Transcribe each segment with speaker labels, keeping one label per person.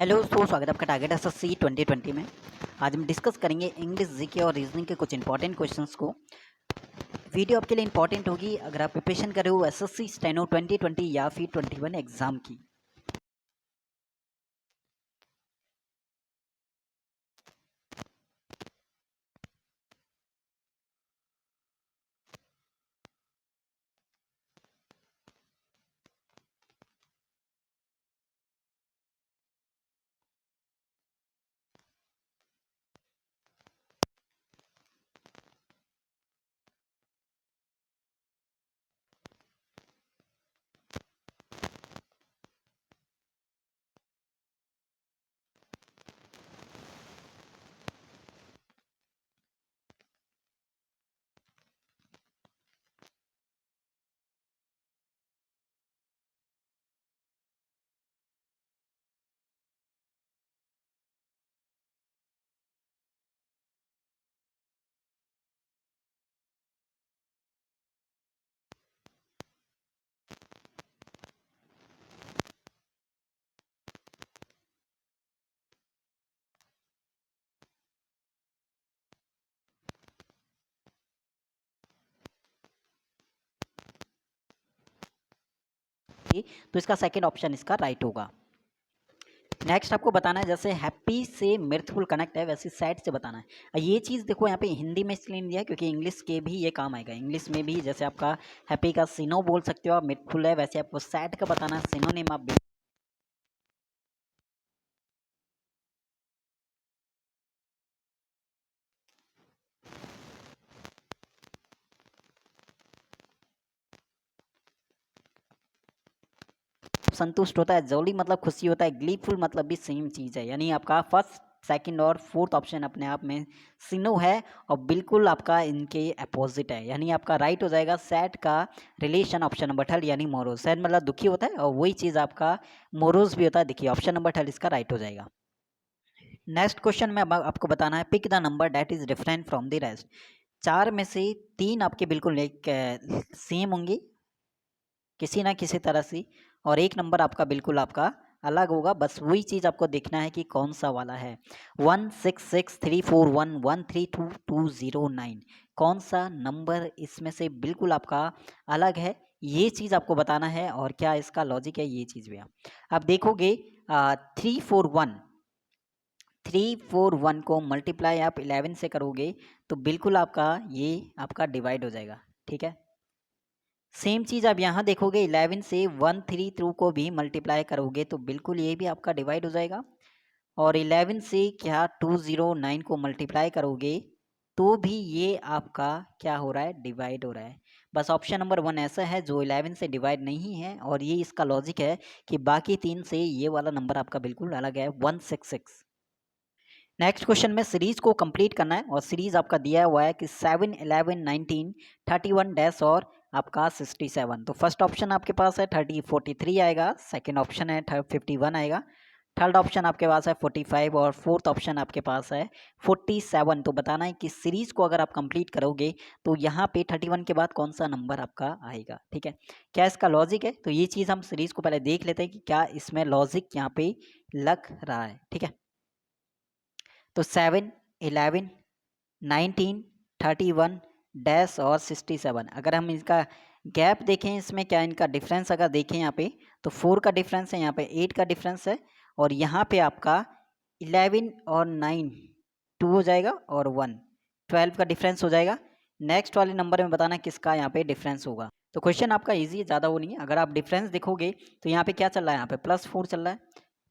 Speaker 1: Hello स्वागत है आपका टारगेट एसएससी 2020 में। आज हम डिस्कस करेंगे इंग्लिश जीके और रीजनिंग के कुछ इंपॉर्टेंट क्वेश्चंस को। वीडियो आपके लिए इंपॉर्टेंट होगी अगर आप प्रिपरेशन कर रहे हो एसएससी स्टेनो 2020 या फिर 21 एग्जाम की। तो इसका सेकेंड ऑप्शन इसका राइट होगा। नेक्स्ट आपको बताना है, जैसे हैप्पी से मिर्थफुल कनेक्ट है वैसे सैड से बताना है। ये चीज़ देखो यहाँ पे हिंदी में इसलिए नहीं दिया है क्योंकि इंग्लिश के भी ये काम आएगा। इंग्लिश में भी जैसे आपका हैप्पी का सिनो बोल सकते हो आप, मिर्थफुल है वैसे आपको सैड का बताना है सिनोनिम आप संतुष्ट होता है, जॉली मतलब खुशी होता है, ग्लीफुल मतलब भी सेम चीज़ है। यानी आपका फर्स्ट सेकंड और फोर्थ ऑप्शन अपने आप में सिनो है और बिल्कुल आपका इनके अपोजिट है। यानी आपका राइट हो जाएगा सैड का रिलेशन ऑप्शन नंबर थर्ड, यानी मोरोज। सैड मतलब दुखी होता है और वही चीज़ आपका मोरोज भी होता है। देखिए ऑप्शन नंबर थर्ड इसका राइट हो जाएगा। नेक्स्ट क्वेश्चन में अब आपको बताना है pick the number that is different from the rest. चार में से तीन आपके बिल्कुल एक सेम होंगे किसी ना किसी तरह से, और एक नंबर आपका बिल्कुल आपका अलग होगा। बस वही चीज़ आपको देखना है कि कौन सा वाला है। 166341132209 कौन सा नंबर इसमें से बिल्कुल आपका अलग है, ये चीज़ आपको बताना है। और क्या इसका लॉजिक है ये चीज़ भी आप देखोगे। 341 को मल्टीप्लाई आप 11 से करोगे तो बिल्कुल आपका ये आपका डिवाइड हो जाएगा। ठीक है, सेम चीज़ आप यहाँ देखोगे 11 से 132 को भी मल्टीप्लाई करोगे तो बिल्कुल ये भी आपका डिवाइड हो जाएगा। और 11 से क्या 209 को मल्टीप्लाई करोगे तो भी ये आपका क्या हो रहा है, डिवाइड हो रहा है। बस ऑप्शन नंबर वन ऐसा है जो 11 से डिवाइड नहीं है, और ये इसका लॉजिक है कि बाकी तीन से ये वाला नंबर आपका बिल्कुल अलग है, 166। नेक्स्ट क्वेश्चन में सीरीज को कंप्लीट करना है और सीरीज आपका दिया हुआ है कि 7, 11, 19, 31 डैश और आपका 67। तो फर्स्ट ऑप्शन आपके पास है 43 आएगा, सेकंड ऑप्शन है 51 आएगा, थर्ड ऑप्शन आपके पास है 45 और फोर्थ ऑप्शन आपके पास है 47। तो बताना है कि सीरीज को अगर आप कंप्लीट करोगे तो यहाँ पे 31 के बाद कौन सा नंबर आपका आएगा। ठीक है, क्या इसका लॉजिक है, तो ये चीज़ हम सीरीज को पहले देख लेते हैं कि क्या इसमें लॉजिक यहाँ पे लग रहा है। ठीक है, तो 7, 11, 19, 31 डैश और 67, अगर हम इसका गैप देखें, इसमें क्या इनका डिफरेंस अगर देखें यहाँ पे तो 4 का डिफरेंस है, यहाँ पे 8 का डिफरेंस है, और यहाँ पे आपका 11 और 9 2 हो जाएगा और 1 12 का डिफरेंस हो जाएगा। नेक्स्ट वाले नंबर में बताना किसका यहाँ पे डिफरेंस होगा। तो क्वेश्चन आपका इजी है, ज़्यादा वो नहीं है। अगर आप डिफरेंस देखोगे तो यहाँ पे क्या चल रहा है, यहाँ पे +4 चल रहा है,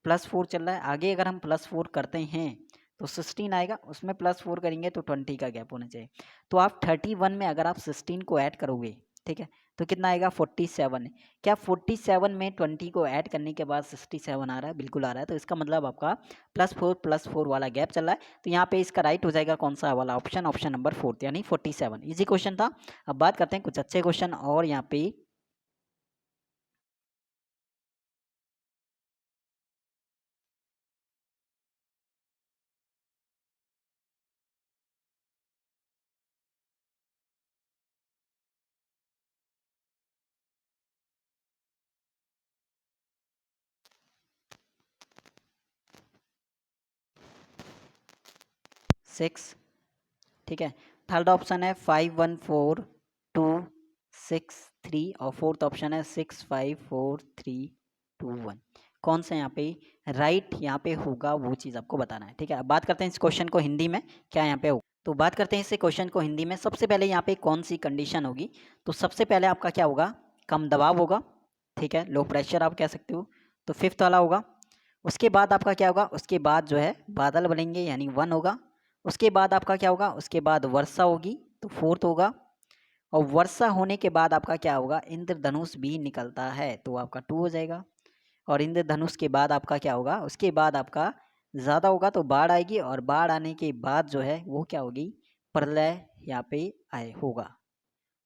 Speaker 1: +4 चल रहा है। आगे अगर हम +4 करते हैं तो 16 आएगा, उसमें +4 करेंगे तो 20 का गैप होना चाहिए। तो आप 31 में अगर आप 16 को ऐड करोगे, ठीक है, तो कितना आएगा 47। क्या 47 में 20 को ऐड करने के बाद 67 आ रहा है, बिल्कुल आ रहा है। तो इसका मतलब आपका +4 वाला गैप चल रहा है। तो यहाँ पे इसका राइट हो जाएगा कौन सा वाला ऑप्शन, ऑप्शन नंबर फोर्थ, यानी 47। इजी क्वेश्चन था। अब बात करते हैं कुछ अच्छे क्वेश्चन और यहाँ पे। 6, ठीक है। थर्ड ऑप्शन है 514263 और फोर्थ ऑप्शन है 654321। कौन सा यहाँ पे राइट यहाँ पे होगा वो चीज़ आपको बताना है, ठीक है। अब बात करते हैं इस क्वेश्चन को हिंदी में क्या यहाँ पे होगा। तो बात करते हैं इस क्वेश्चन को हिंदी में। सबसे पहले यहाँ पे कौन सी कंडीशन होगी, तो सबसे पहले आपका क्या होगा, कम दबाव होगा, ठीक है, लो प्रेशर आप कह सकते हो, तो फिफ्थ वाला होगा। उसके बाद आपका क्या होगा, उसके बाद जो है बादल बनेंगे यानी 1 होगा। उसके बाद आपका क्या होगा, उसके बाद वर्षा होगी तो फोर्थ होगा। और वर्षा होने के बाद आपका क्या होगा, इंद्रधनुष भी निकलता है तो आपका 2 हो जाएगा। और इंद्रधनुष के बाद आपका क्या होगा, उसके बाद आपका ज़्यादा होगा तो बाढ़ आएगी, और बाढ़ आने के बाद जो है वो क्या होगी, प्रलय यहाँ पे आए होगा।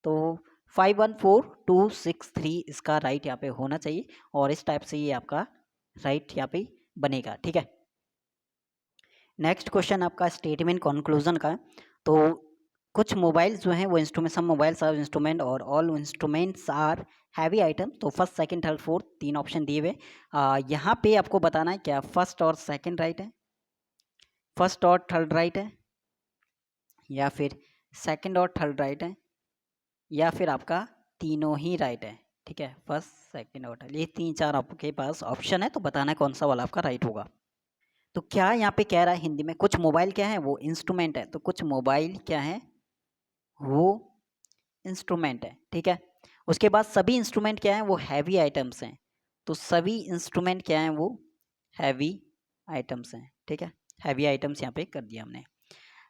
Speaker 1: तो 514263 इसका राइट यहाँ पे होना चाहिए, और इस टाइप से ये आपका राइट यहाँ पे बनेगा, ठीक है। नेक्स्ट क्वेश्चन आपका स्टेटमेंट कंक्लूजन का है। तो कुछ मोबाइल जो हैं वो instrument, some mobiles are instrument और all instruments are heavy item. तो first second third fourth 3 option दिए हुए। यहाँ पे आपको बताना है क्या फर्स्ट और सेकंड राइट है, फर्स्ट और थर्ड राइट है, या फिर सेकंड और थर्ड राइट है, या फिर आपका तीनों ही राइट है, ठीक है। फर्स्ट सेकंड और थर्ड, ये 3-4 आपके पास ऑप्शन है, तो बताना है कौन सा वाला आपका राइट होगा। तो क्या यहाँ पे कह रहा है हिंदी में, कुछ मोबाइल क्या है वो इंस्ट्रूमेंट है, तो कुछ मोबाइल क्या है वो इंस्ट्रूमेंट है, ठीक है। उसके बाद सभी इंस्ट्रूमेंट क्या है वो हैवी आइटम्स हैं, तो सभी इंस्ट्रूमेंट क्या है वो हैवी आइटम्स हैं, ठीक है। हैवी आइटम्स यहाँ पे कर दिया हमने।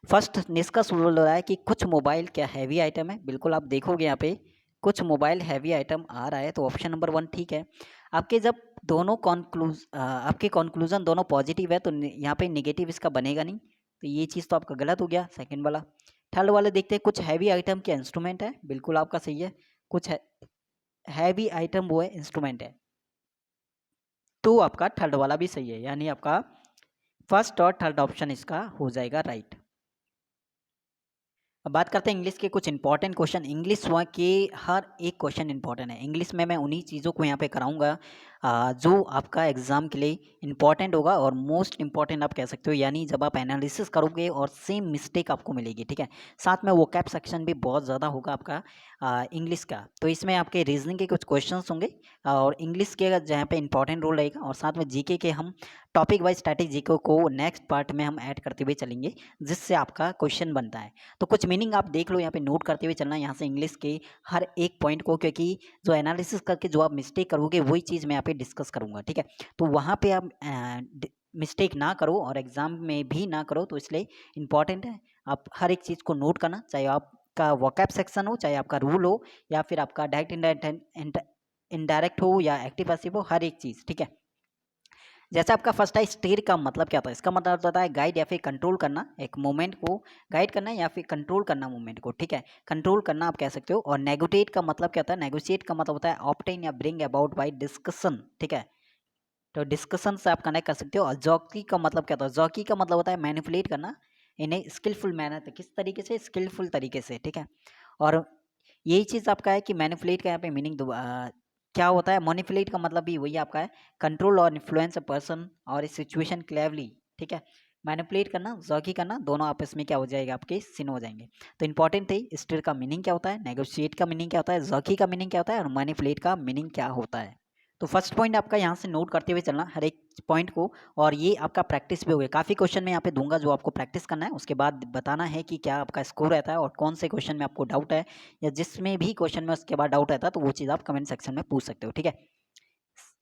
Speaker 1: फर्स्ट निष्कर्ष बोल रहा है कि कुछ मोबाइल क्या हैवी आइटम है, बिल्कुल आप देखोगे यहाँ पे कुछ मोबाइल हैवी आइटम आ रहा है, तो ऑप्शन नंबर 1 ठीक है। आपके जब दोनों आपके कंक्लूजन दोनों पॉजिटिव है तो यहाँ पे नेगेटिव इसका बनेगा नहीं, तो ये चीज़ तो आपका गलत हो गया सेकंड वाला। थर्ड वाले देखते हैं, कुछ हैवी आइटम के इंस्ट्रूमेंट है, बिल्कुल आपका सही है, कुछ हैवी आइटम वो है इंस्ट्रूमेंट है, तो आपका थर्ड वाला भी सही है, यानी आपका फर्स्ट और थर्ड ऑप्शन इसका हो जाएगा राइट। अब बात करते हैं इंग्लिश के कुछ इंपॉर्टेंट क्वेश्चन। इंग्लिश वहाँ के हर एक क्वेश्चन इंपॉर्टेंट है, इंग्लिश में मैं उन्हीं चीज़ों को यहाँ पे कराऊंगा जो आपका एग्जाम के लिए इंपॉर्टेंट होगा और मोस्ट इंपॉर्टेंट आप कह सकते हो, यानी जब आप एनालिसिस करोगे और सेम मिस्टेक आपको मिलेगी, ठीक है। साथ में वो कैप सेक्शन भी बहुत ज़्यादा होगा आपका इंग्लिश का, तो इसमें आपके रीजनिंग के कुछ क्वेश्चन होंगे और इंग्लिश के जहाँ पे इंपॉर्टेंट रोल रहेगा, और साथ में जीके के हम टॉपिक वाइज स्टैटिक जीके को नेक्स्ट पार्ट में हम ऐड करते हुए चलेंगे, जिससे आपका क्वेश्चन बनता है। तो कुछ मीनिंग आप देख लो, यहाँ पे नोट करते हुए चलना यहाँ से इंग्लिश के हर एक पॉइंट को, क्योंकि जो एनालिसिस करके जो आप मिस्टेक करोगे वही चीज़ मैं यहाँ पे डिस्कस करूँगा, ठीक है। तो वहाँ पे आप मिस्टेक ना करो और एग्जाम में भी ना करो, तो इसलिए इंपॉर्टेंट है आप हर एक चीज़ को नोट करना, चाहे आपका वोकैब सेक्शन हो, चाहे आपका रूल हो, या फिर आपका डायरेक्ट इनडायरेक्ट हो, या एक्टिव पैसिव हो, हर एक चीज़, ठीक है। जैसे आपका फर्स्ट है स्टीयर का मतलब क्या होता है, इसका मतलब होता है गाइड या फिर कंट्रोल करना, एक मूवमेंट को गाइड करना या फिर कंट्रोल करना मूवमेंट को, ठीक है, कंट्रोल करना आप कह सकते हो। और नेगोटिएट का मतलब क्या होता है, नेगोशिएट का मतलब होता है ऑब्टेन या ब्रिंग अबाउट बाय डिस्कशन, ठीक है, तो डिस्कशन से आप कनेक्ट कर सकते हो। और जॉकी का मतलब क्या होता है, जॉकी का मतलब होता है मैनिपुलेट करना इन्हें स्किलफुल मैनर, किस तरीके से, स्किलफुल तरीके से, ठीक है। और यही चीज़ आपका है कि मैनिपुलेट का यहाँ पे मीनिंग क्या होता है, मैनिपुलेट का मतलब भी वही आपका है कंट्रोल और इन्फ्लुएंस अ पर्सन और सिचुएशन क्लेवरली, ठीक है। मैनिपुलेट करना, जॉकी करना, दोनों आपस में क्या हो जाएगा, आपके सिन हो जाएंगे। तो इंपॉर्टेंट है स्टीयर का मीनिंग क्या होता है, नेगोशिएट का मीनिंग क्या होता है, जॉकी का मीनिंग क्या होता है, और मैनिपुलेट का मीनिंग क्या होता है। तो फर्स्ट पॉइंट आपका यहाँ से नोट करते हुए चलना हर एक पॉइंट को, और ये आपका प्रैक्टिस भी हो गया। काफ़ी क्वेश्चन मैं यहाँ पे दूंगा जो आपको प्रैक्टिस करना है, उसके बाद बताना है कि क्या आपका स्कोर रहता है और कौन से क्वेश्चन में आपको डाउट है, या जिसमें भी क्वेश्चन में उसके बाद डाउट रहता है तो वो चीज़ आप कमेंट सेक्शन में पूछ सकते हो, ठीक है।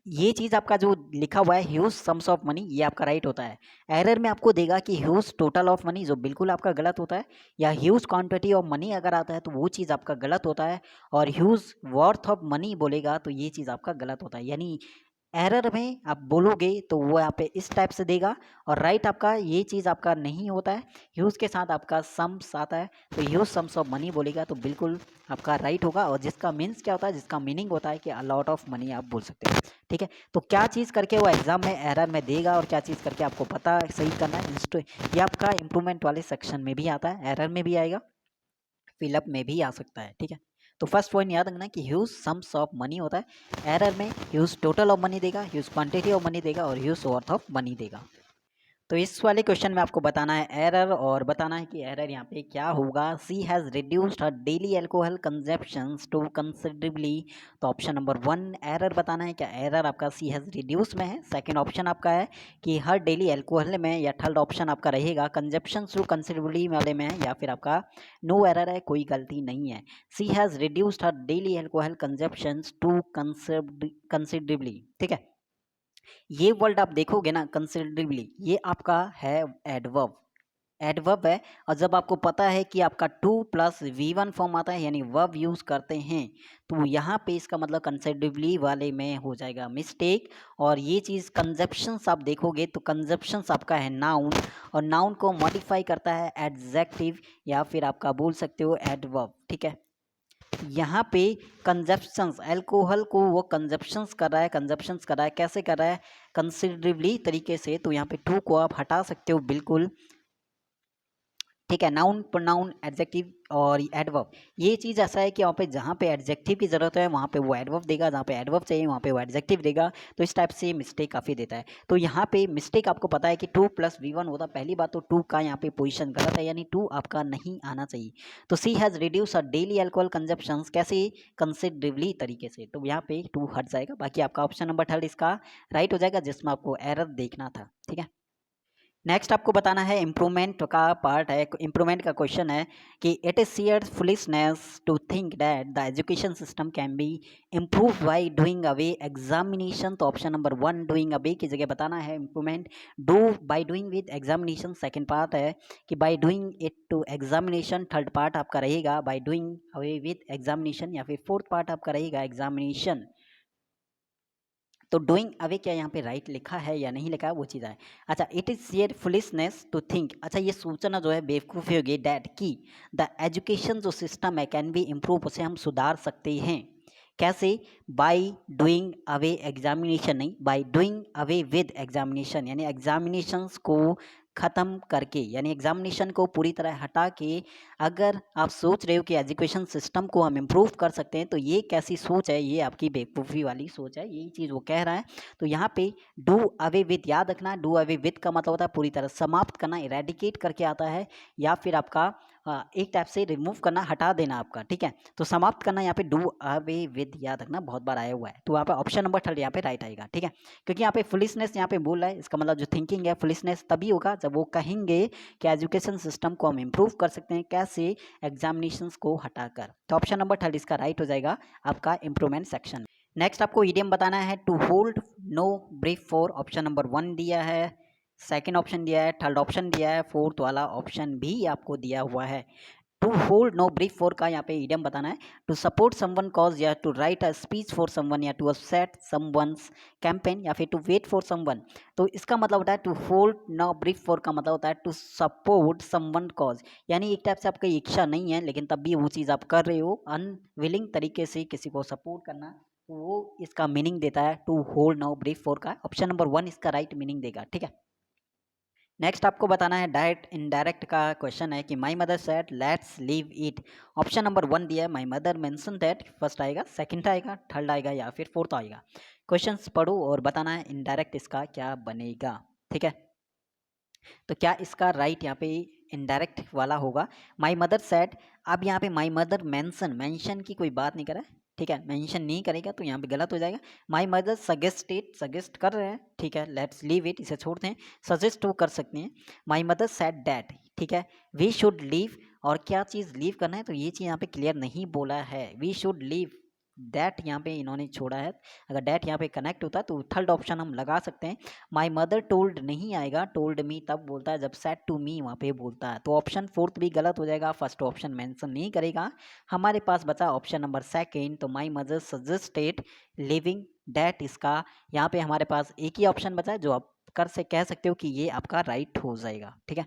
Speaker 1: ये चीज़ आपका जो लिखा हुआ है ह्यूज सम्स ऑफ मनी, ये आपका राइट होता है। एरर में आपको देगा कि ह्यूज टोटल ऑफ मनी, जो बिल्कुल आपका गलत होता है, या ह्यूज क्वांटिटी ऑफ मनी अगर आता है तो वो चीज़ आपका गलत होता है, और ह्यूज वर्थ ऑफ मनी बोलेगा तो ये चीज़ आपका गलत होता है। यानी एरर में आप बोलोगे तो वो यहाँ पे इस टाइप से देगा, और राइट आपका ये चीज़ आपका नहीं होता है, ह्यूज के साथ आपका सम्स आता है, तो ह्यूज सम्स ऑफ मनी बोलेगा तो बिल्कुल आपका राइट होगा। और जिसका मीन्स क्या होता है, जिसका मीनिंग होता है कि अ लॉट ऑफ मनी आप बोल सकते हो, ठीक है। तो क्या चीज़ करके वो एग्जाम में एरर में देगा और क्या चीज़ करके आपको पता सही करना है, ये आपका इम्प्रूवमेंट वाले सेक्शन में भी आता है, एरर में भी आएगा, फिलअप में भी आ सकता है, ठीक है। तो फर्स्ट पॉइंट याद रखना कि ह्यूज सम्स ऑफ मनी होता है, एरर में ह्यूज टोटल ऑफ मनी देगा, ह्यूज क्वांटिटी ऑफ मनी देगा, और ह्यूज वर्थ ऑफ मनी देगा। तो इस वाले क्वेश्चन में आपको बताना है एरर और बताना है कि एरर यहाँ पे क्या होगा। She has reduced her daily alcohol consumptions to considerably. तो ऑप्शन नंबर 1 एरर बताना है, क्या एरर आपका सी हैज़ रिड्यूस में है। सेकंड ऑप्शन आपका है कि हर डेली अल्कोहल में, या थर्ड ऑप्शन आपका रहेगा कंजप्शंस टू कंसिडरेबली वाले में है, या फिर आपका नो एरर है, कोई गलती नहीं है। She has reduced her daily alcohol consumptions to considerably, ठीक है। ये वर्ड आप देखोगे ना कंसिडरेबली, ये आपका है एडवर्ब, एडवर्ब है। और जब आपको पता है कि आपका टू प्लस V1 फॉर्म आता है यानी वर्ब यूज करते हैं, तो यहाँ पे इसका मतलब कंसिडरेबली वाले में हो जाएगा मिस्टेक। और ये चीज़ कंजप्शंस आप देखोगे तो कंजप्शंस आपका है नाउन, और नाउन को मॉडिफाई करता है एडजेक्टिव, या फिर आपका बोल सकते हो एडवर्ब, ठीक है। यहाँ पे कंजप्शंस, अल्कोहल को वो कंजप्शंस कर रहा है, कंजप्शंस कर रहा है, कैसे कर रहा है, कंसिडरेबली तरीके से। तो यहाँ पे टू को आप हटा सकते हो बिल्कुल, ठीक है। नाउन, प्रोनाउन, एडजेक्टिव और एडवर्ब, ये चीज़ ऐसा है कि वहाँ पे जहाँ पे एडजेक्टिव की ज़रूरत है वहाँ पे वो एडवर्ब देगा, जहाँ पे एडवर्ब चाहिए वहाँ पे वो एडजेक्टिव देगा। तो इस टाइप से मिस्टेक काफ़ी देता है। तो यहाँ पे मिस्टेक आपको पता है कि 2 + V1 होता है। पहली बात तो 2 का यहाँ पे पोजीशन गलत है, यानी 2 आपका नहीं आना चाहिए। तो she has reduce a daily alcohol consumptions, कैसे, कंसिडरेबली तरीके से। तो यहाँ पे 2 हट जाएगा। बाकी आपका ऑप्शन नंबर 3 इसका राइट हो जाएगा, जिसमें आपको एरर देखना था, ठीक है। नेक्स्ट आपको बताना है इम्प्रूवमेंट का पार्ट है, इम्प्रूवमेंट का क्वेश्चन है कि it is sheer foolishness to think that the education system can be improve by doing away examination. तो ऑप्शन नंबर 1 डूइंग अवे की जगह बताना है improvement, do by doing with examination. Second part है कि by doing it to examination. Third part आपका रहेगा by doing away with examination, या फिर फोर्थ पार्ट आपका रहेगा एग्जामिनेशन। तो डूइंग अवे क्या यहाँ पे राइट लिखा है या नहीं लिखा है वो चीज़ है। अच्छा, it is sheer foolishness to think, अच्छा ये सोचना जो है बेवकूफ़ी होगी, डैट की द एजुकेशन जो सिस्टम है कैन बी इम्प्रूव, उसे हम सुधार सकते हैं। कैसे, बाई डूइंग अवे एग्जामिनेशन, नहीं by doing away with examination, यानी एग्जामिनेशंस को ख़त्म करके, यानी एग्जामिनेशन को पूरी तरह हटा के। अगर आप सोच रहे हो कि एजुकेशन सिस्टम को हम इम्प्रूव कर सकते हैं, तो ये कैसी सोच है, ये आपकी बेवकूफ़ी वाली सोच है, यही चीज़ वो कह रहा है। तो यहाँ पे डू अवे विद याद रखना, डू अवे विद का मतलब होता है पूरी तरह समाप्त करना, इरेडिकेट करके आता है, या फिर आपका एक टाइप से रिमूव करना, हटा देना आपका, ठीक है। तो समाप्त करना यहाँ पे डू अवे विद याद रखना, बहुत बार आया हुआ है। तो यहाँ पे ऑप्शन नंबर 3 यहाँ पे राइट आएगा, ठीक है। क्योंकि यहाँ पे फुलिशनेस यहाँ पे बोल रहा है, इसका मतलब जो थिंकिंग है फुलिशनेस तभी होगा जब वो कहेंगे कि एजुकेशन सिस्टम को हम इम्प्रूव कर सकते हैं, कैसे, एग्जामिनेशंस को हटाकर। तो ऑप्शन नंबर 3 इसका राइट हो जाएगा आपका इम्प्रूवमेंट सेक्शन। नेक्स्ट आपको ईडियम बताना है to hold no brief for, option number 1 दिया है, सेकंड ऑप्शन दिया है, थर्ड ऑप्शन दिया है, फोर्थ वाला ऑप्शन भी आपको दिया हुआ है। To hold no brief for का यहाँ पे इडियम बताना है, टू सपोर्ट समवन कॉज, या to write a speech for someone, या टू अपसेट समवन्स कैंपेन, या फिर टू वेट फॉर समवन। तो इसका मतलब होता है to hold no brief for का मतलब होता है टू सपोर्ट समवन कॉज, यानी एक टाइप से आपकी इच्छा नहीं है लेकिन तब भी वो चीज़ आप कर रहे हो, अनविलिंग तरीके से किसी को सपोर्ट करना, तो वो इसका मीनिंग देता है to hold no brief for का। ऑप्शन नंबर 1 इसका राइट मीनिंग देगा, ठीक है। नेक्स्ट आपको बताना है डायरेक्ट इनडायरेक्ट का क्वेश्चन है कि my mother said let's leave it. Option number 1 दिया है, my mother mention that, first आएगा, सेकंड आएगा, थर्ड आएगा, या फिर फोर्थ आएगा। क्वेश्चंस पढ़ो और बताना है इनडायरेक्ट इसका क्या बनेगा, ठीक है। तो क्या इसका राइट यहाँ पे इनडायरेक्ट वाला होगा, माई मदर सेड। अब यहाँ पे माई मदर मेंशन की कोई बात नहीं कर रहा है, ठीक है, मेंशन नहीं करेगा तो यहाँ पे गलत हो जाएगा। माई मदर सजेस्टेड, सजेस्ट कर रहे हैं, ठीक है, लेट्स लीव इट, इसे छोड़ते हैं, सजेस्ट वो कर सकते हैं। माई मदर सेड डैट, ठीक है, वी शुड लीव, और क्या चीज़ लीव करना है, तो ये चीज़ यहाँ पे क्लियर नहीं बोला है, वी शुड लीव दैट यहाँ पे इन्होंने छोड़ा है। अगर डैट यहाँ पे कनेक्ट होता है तो थर्ड ऑप्शन हम लगा सकते हैं। माई मदर टोल्ड नहीं आएगा, टोल्ड मी तब बोलता है जब सेड टू मी वहाँ पे बोलता है, तो ऑप्शन फोर्थ भी गलत हो जाएगा, फर्स्ट ऑप्शन मेंशन नहीं करेगा। हमारे पास बचा ऑप्शन नंबर सेकेंड, तो my mother suggested living that, इसका यहाँ पे हमारे पास एक ही ऑप्शन बचा है जो आप कर से कह सकते हो कि ये आपका राइट हो जाएगा, ठीक है।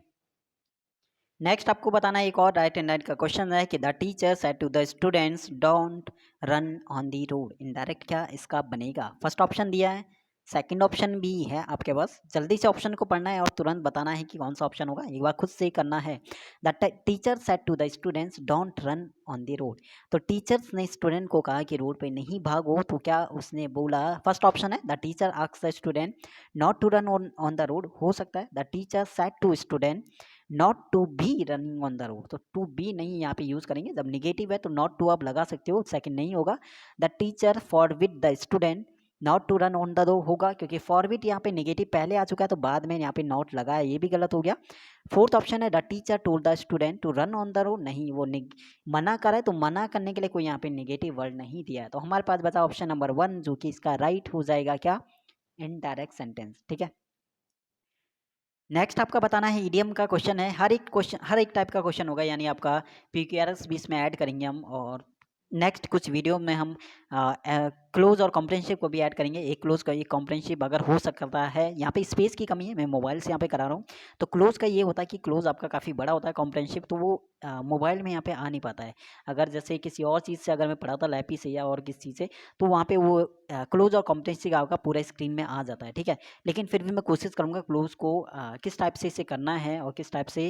Speaker 1: नेक्स्ट आपको बताना है एक और राइट एंड राइट का क्वेश्चन है कि the teacher said to the students don't run on the road. Indirect क्या इसका बनेगा, फर्स्ट ऑप्शन दिया है, सेकंड ऑप्शन भी है आपके पास, जल्दी से ऑप्शन को पढ़ना है और तुरंत बताना है कि कौन सा ऑप्शन होगा, एक बार खुद से ही करना है। The teacher said to the students don't run on the road. तो टीचर्स ने स्टूडेंट को कहा कि रोड पे नहीं भागो, तो क्या उसने बोला, फर्स्ट ऑप्शन है the teacher asked the student not to run on the road, हो सकता है the teacher said to student not to be running on the road. तो टू बी नहीं यहाँ पे यूज करेंगे, जब निगेटिव है तो नॉट टू आप लगा सकते हो, सेकंड नहीं होगा। The teacher forbid the student not to run on the road होगा, क्योंकि फॉरबिड यहाँ पे निगेटिव पहले आ चुका है तो बाद में यहाँ पे नॉट लगा है, ये भी गलत हो गया। फोर्थ ऑप्शन है the teacher told the student to run on the road, नहीं वो मना कर है, तो मना करने के लिए कोई यहाँ पे निगेटिव वर्ड नहीं दिया है। तो हमारे पास बचा ऑप्शन नंबर 1, जो कि इसका राइट हो जाएगा क्या, इनडायरेक्ट सेंटेंस। ठीक है, नेक्स्ट आपका बताना है ईडियम का क्वेश्चन है। हर एक टाइप का क्वेश्चन होगा, यानी आपका पीक्यूआरएस भी इसमें ऐड करेंगे हम, और नेक्स्ट कुछ वीडियो में हम क्लोज और कॉम्प्रिहेंसिव को भी ऐड करेंगे। एक क्लोज का, एक कॉम्प्रिहेंसिव अगर हो सकता है, यहाँ पे स्पेस की कमी है, मैं मोबाइल से यहाँ पे करा रहा हूँ। तो क्लोज का ये होता है कि क्लोज आपका काफ़ी बड़ा होता है, कॉम्प्रिहेंसिव तो वो मोबाइल में यहाँ पे आ नहीं पाता है। अगर जैसे किसी और चीज़ से अगर मैं पढ़ाता लैपी से या और किसी चीज़ से, तो वहाँ पे वो क्लोज और कॉम्प्रिहेंसिव आपका पूरा स्क्रीन में आ जाता है। ठीक है, लेकिन फिर भी मैं कोशिश करूँगा क्लोज को किस टाइप से इसे करना है और किस टाइप से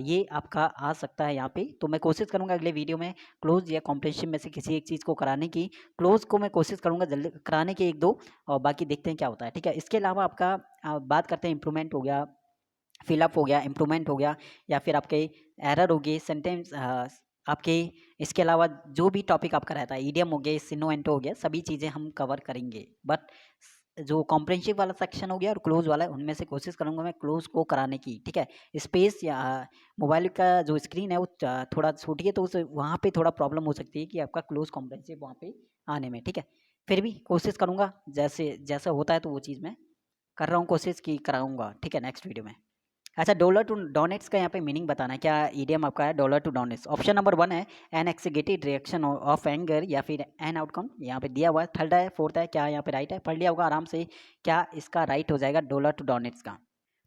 Speaker 1: ये आपका आ सकता है यहाँ पे। तो मैं कोशिश करूँगा अगले वीडियो में क्लोज या कॉम्प्रिहेंसिव में से किसी एक चीज़ को कराने की। क्लोज को मैं कोशिश करूँगा जल्दी कराने की एक दो, और बाकी देखते हैं क्या होता है। ठीक है, इसके अलावा आपका बात करते हैं इम्प्रूवमेंट हो गया, फिलअप हो गया, इम्प्रूवमेंट हो गया, या फिर आपके एरर हो गए, सेंटेंस आपके, इसके अलावा जो भी टॉपिक आपका रहता है, ईडियम हो गए, सिनोएंटो हो गया, सभी चीज़ें हम कवर करेंगे। बट जो कॉम्प्रिहेंसिव वाला सेक्शन हो गया और क्लोज वाला है, उनमें से कोशिश करूंगा मैं क्लोज को कराने की। ठीक है, स्पेस या मोबाइल का जो स्क्रीन है वो थोड़ा छोटी है, तो उस वहाँ पे थोड़ा प्रॉब्लम हो सकती है कि आपका क्लोज कॉम्प्रिहेंसिव वहाँ पे आने में। ठीक है, फिर भी कोशिश करूंगा, जैसे जैसा होता है तो वो चीज़ मैं कर रहा हूँ, कोशिश की कराऊंगा। ठीक है, नेक्स्ट वीडियो में। अच्छा, डॉलर टू डोनेट्स का यहाँ पे मीनिंग बताना है, क्या ईडियम आपका है dollar to donuts. Option number 1 है an exaggerated reaction of anger, या फिर एन आउटकम यहाँ पे दिया हुआ है। थर्ड है, फोर्थ है, क्या यहाँ पे राइट है, पढ़ लिया होगा आराम से, क्या इसका राइट हो जाएगा डॉलर टू डोनेट्स का।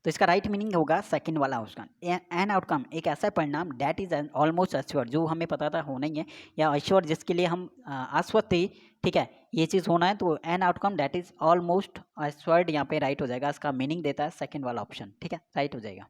Speaker 1: तो इसका राइट मीनिंग होगा सेकंड वाला ऑप्शन, एन आउटकम एक ऐसा परिणाम डैट इज ऑलमोस्ट अश्योर, जो हमें पता था होना ही है, या अश्योर जिसके लिए हम आश्वस्त थे। ठीक है, ये चीज़ होना है, तो an outcome that is almost assured यहाँ पे राइट हो जाएगा, इसका मीनिंग देता है सेकंड वाला ऑप्शन। ठीक है, राइट हो जाएगा।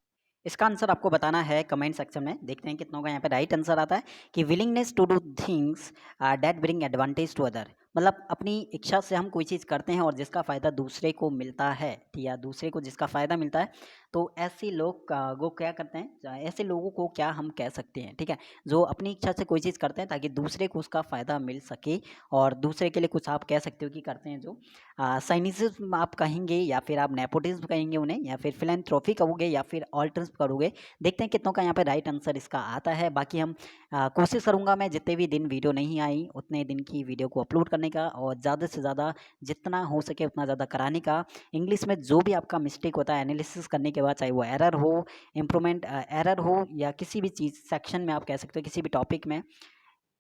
Speaker 1: इसका आंसर आपको बताना है कमेंट सेक्शन में, देखते हैं कितनों का यहाँ पे राइट आंसर आता है कि willingness to do things that bring advantage to other, मतलब अपनी इच्छा से हम कोई चीज़ करते हैं और जिसका फ़ायदा दूसरे को मिलता है, या दूसरे को जिसका फ़ायदा मिलता है, तो ऐसे लोग वो क्या करते हैं, ऐसे लोगों को क्या हम कह सकते हैं। ठीक है, जो अपनी इच्छा से कोई चीज़ करते हैं ताकि दूसरे को उसका फ़ायदा मिल सके, और दूसरे के लिए कुछ आप कह सकते हो कि करते हैं, जो साइनिज्म आप कहेंगे, या फिर आप नेपोटिज्म कहेंगे उन्हें, या फिर फिलैंथ्रोपी कहोगे, या फिर ऑल्ट्रिज्म करोगे। देखते हैं कितनों का यहाँ पे राइट आंसर इसका आता है। बाकी हम कोशिश करूँगा मैं जितने भी दिन वीडियो नहीं आई उतने दिन की वीडियो को अपलोड करने का, और ज़्यादा से ज़्यादा जितना हो सके उतना ज़्यादा कराने का। इंग्लिश में जो भी आपका मिस्टेक होता है एनालिसिस करने के बाद, चाहे वो एरर हो, इम्प्रूवमेंट एरर हो, या किसी भी चीज़ सेक्शन में आप कह सकते हो, किसी भी टॉपिक में,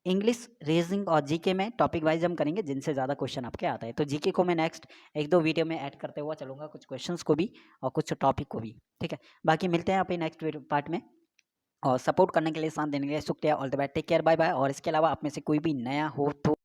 Speaker 1: इंग्लिश, रीजनिंग और जीके में टॉपिक वाइज हम करेंगे जिनसे ज़्यादा क्वेश्चन आपके आता है। तो जीके को मैं नेक्स्ट एक दो वीडियो में ऐड करते हुआ चलूँगा, कुछ क्वेश्चंस को भी और कुछ टॉपिक को भी। ठीक है, बाकी मिलते हैं अपने नेक्स्ट पार्ट में, और सपोर्ट करने के लिए, साथ देने के लिए शुक्रिया। All the best, take care, bye bye. और इसके अलावा आप में से कोई भी नया हो तो